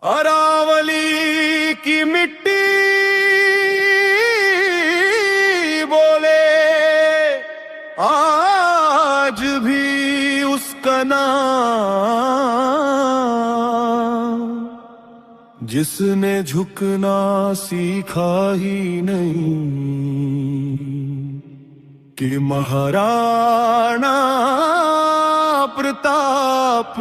अरावली की मिट्टी बोले आज भी उसका नाम, जिसने झुकना सीखा ही नहीं कि महाराणा प्रताप।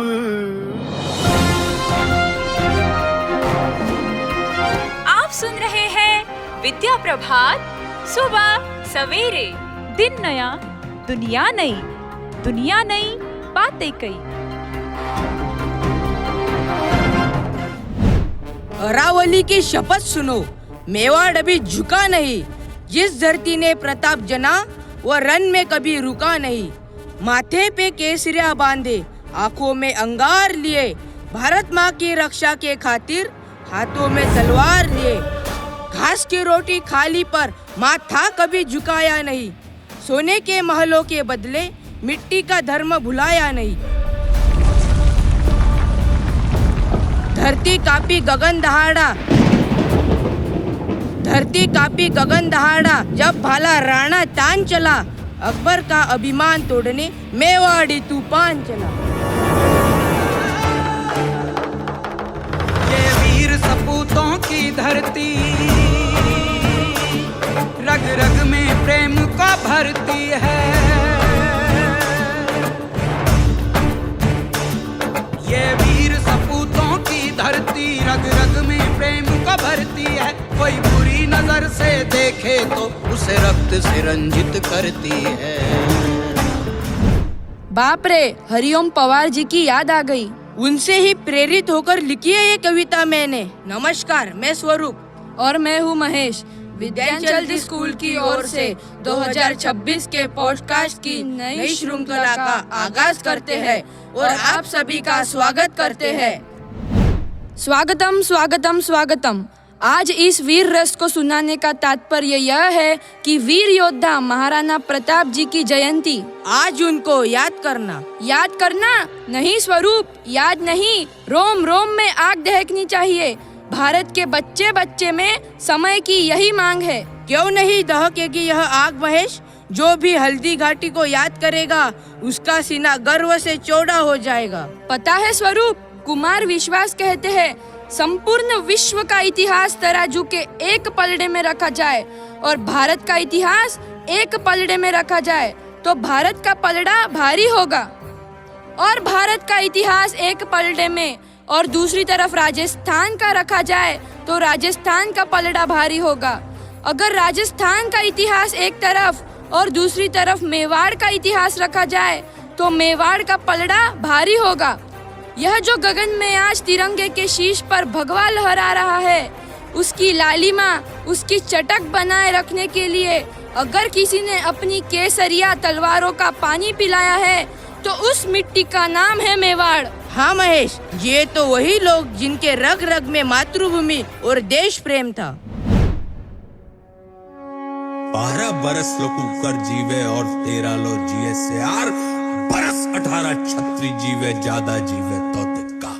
आप सुन रहे हैं विद्या प्रभात सुबह सवेरे। दिन नया दुनिया नई, दुनिया नई बातें कई। अरावली की शपथ सुनो, मेवाड़ अभी झुका नहीं। जिस धरती ने प्रताप जना वो रण में कभी रुका नहीं। माथे पे केसरिया बांधे, आंखों में अंगार लिए, भारत माँ की रक्षा के खातिर हाथों में तलवार लिए। घास की रोटी खाली पर माथा कभी झुकाया नहीं। सोने के महलों के बदले मिट्टी का धर्म भुलाया नहीं। धरती कापी गगन दहाड़ा, धरती कापी गगन दहाड़ा, जब भाला राणा तान चला। अकबर का अभिमान तोड़ने मेवाड़ी तूफान चला। ये वीर सपूतों की धरती रग रग में प्रेम का भरती है। ये वीर सपूतों की धरती रग रग में प्रेम का भरती है। कोई बुरी नजर से देखे तो उसे रक्त से रंजित करती है। बाप रे, हरिओम पवार जी की याद आ गई। उनसे ही प्रेरित होकर लिखी है ये कविता मैंने। नमस्कार, मैं स्वरूप और मैं हूँ महेश। विद्यांचल स्कूल की ओर से 2026 के पॉडकास्ट की नई श्रृंखला का आगाज करते हैं और आप सभी का स्वागत करते हैं। स्वागतम स्वागतम स्वागतम। आज इस वीर रस को सुनाने का तात्पर्य यह है कि वीर योद्धा महाराणा प्रताप जी की जयंती। आज उनको याद करना नहीं स्वरूप, याद नहीं, रोम रोम में आग दहकनी चाहिए। भारत के बच्चे बच्चे में समय की यही मांग है। क्यों नहीं दहकेगी यह आग महेश? जो भी हल्दी घाटी को याद करेगा उसका सीना गर्व से चौड़ा हो जाएगा। पता है स्वरूप, कुमार विश्वास कहते हैं संपूर्ण विश्व का इतिहास तराजू के एक पलड़े में रखा जाए और भारत का इतिहास एक पलड़े में रखा जाए तो भारत का पलड़ा भारी होगा। और भारत का इतिहास एक पलड़े में और दूसरी तरफ राजस्थान का रखा जाए तो राजस्थान का पलड़ा भारी होगा। अगर राजस्थान का इतिहास एक तरफ और दूसरी तरफ मेवाड़ का इतिहास रखा जाए तो मेवाड़ का पलड़ा भारी होगा। यह जो गगन में आज तिरंगे के शीश पर भगवा लहरा रहा है, उसकी लालिमा, उसकी चटक बनाए रखने के लिए अगर किसी ने अपनी केसरिया तलवारों का पानी पिलाया है तो उस मिट्टी का नाम है मेवाड़। हाँ महेश, ये तो वही लोग जिनके रग रग में मातृभूमि और देश प्रेम था। 12 बरस लोग कर जीवे और 13 लो जिए से यार बरस 18 छत्री जीवे ज्यादा जीवे तो का।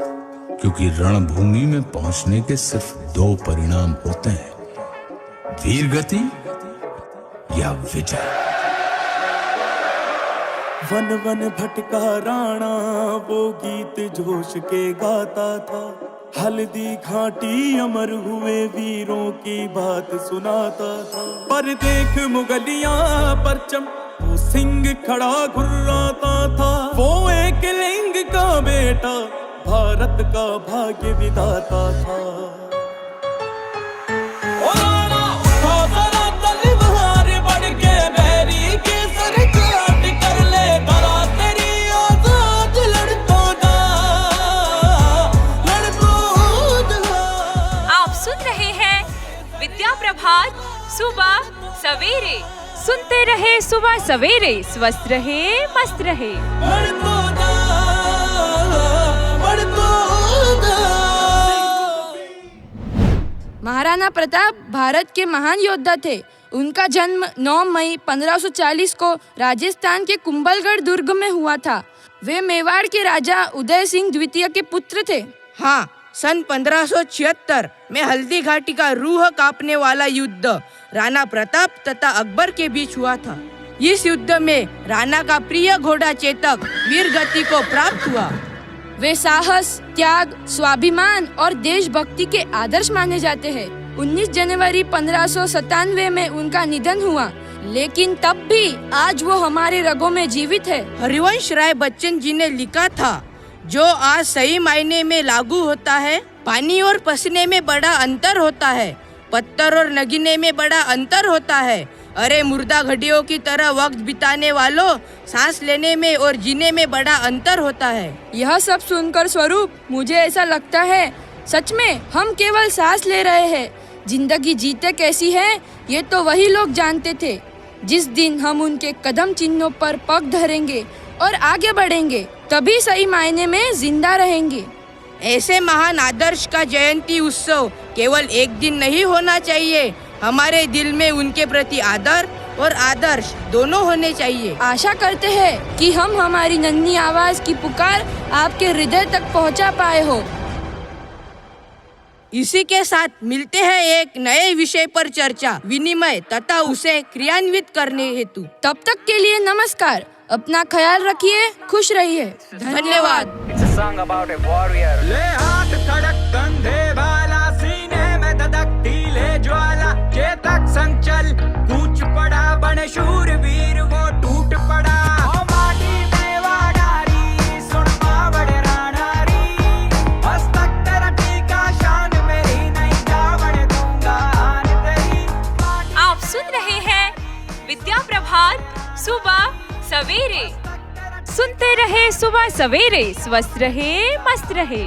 क्योंकि रणभूमि में पहुंचने के सिर्फ 2 परिणाम होते हैं, वीर गति या विजय। वन वन भटका राणा वो गीत जोश के गाता था। हल्दी घाटी अमर हुए वीरों की बात सुनाता था। पर देख मुगलिया परचम वो सिंह खड़ा घुर्राता था। वो एक लिंग का बेटा भारत का भाग्य विधाता था। ओ राणा उठो जरा तलवार बढ़ के बैरी के सर काट कर ले भला तेरी आजाद लड़कों दा, लड़कों दा। आप सुन रहे हैं विद्या प्रभात सुबह सवेरे। सुनते रहे सुबह सवेरे, स्वस्थ रहे मस्त रहे। महाराणा प्रताप भारत के महान योद्धा थे। उनका जन्म 9 मई 1540 को राजस्थान के कुंभलगढ़ दुर्ग में हुआ था। वे मेवाड़ के राजा उदय सिंह द्वितीय के पुत्र थे। हाँ, सन 1576 में हल्दी घाटी का रूह कांपने वाला युद्ध राणा प्रताप तथा अकबर के बीच हुआ था। इस युद्ध में राणा का प्रिय घोड़ा चेतक वीर गति को प्राप्त हुआ। वे साहस, त्याग, स्वाभिमान और देशभक्ति के आदर्श माने जाते हैं। 19 जनवरी 1597 में उनका निधन हुआ, लेकिन तब भी आज वो हमारे रगों में जीवित है। हरिवंश राय बच्चन जी ने लिखा था, जो आज सही मायने में लागू होता है। पानी और पसीने में बड़ा अंतर होता है, पत्थर और नगीने में बड़ा अंतर होता है। अरे मुर्दा घड़ियों की तरह वक्त बिताने वालों, सांस लेने में और जीने में बड़ा अंतर होता है। यह सब सुनकर स्वरूप, मुझे ऐसा लगता है सच में हम केवल सांस ले रहे हैं। जिंदगी जीते कैसी है ये तो वही लोग जानते थे। जिस दिन हम उनके कदम चिन्हों पर पग धरेंगे और आगे बढ़ेंगे, तभी सही मायने में जिंदा रहेंगे। ऐसे महान आदर्श का जयंती उत्सव केवल एक दिन नहीं होना चाहिए। हमारे दिल में उनके प्रति आदर और आदर्श दोनों होने चाहिए। आशा करते हैं कि हम हमारी नन्ही आवाज की पुकार आपके हृदय तक पहुंचा पाए हो। इसी के साथ मिलते हैं एक नए विषय पर चर्चा विनिमय तथा उसे क्रियान्वित करने हेतु। तब तक के लिए नमस्कार। अपना ख्याल रखिए, खुश रहिए। धन्यवाद। ले हाथ खड़क कंधे वाला, सीने में धधकती ले ज्वाला, चेतक संचल कूच पड़ा, बने शूरवीर वो टूट पड़ा। ओ माटी में वाडारी, सुन मावड़ रानारी, हस्तक तेरा टीका, शान मेरी नहीं जावड़ दूंगा आन तेरी। आप सुन रहे हैं विद्या प्रभात सुबह सवेरे। सुनते रहे सुबह सवेरे, स्वस्थ रहे, मस्त रहे।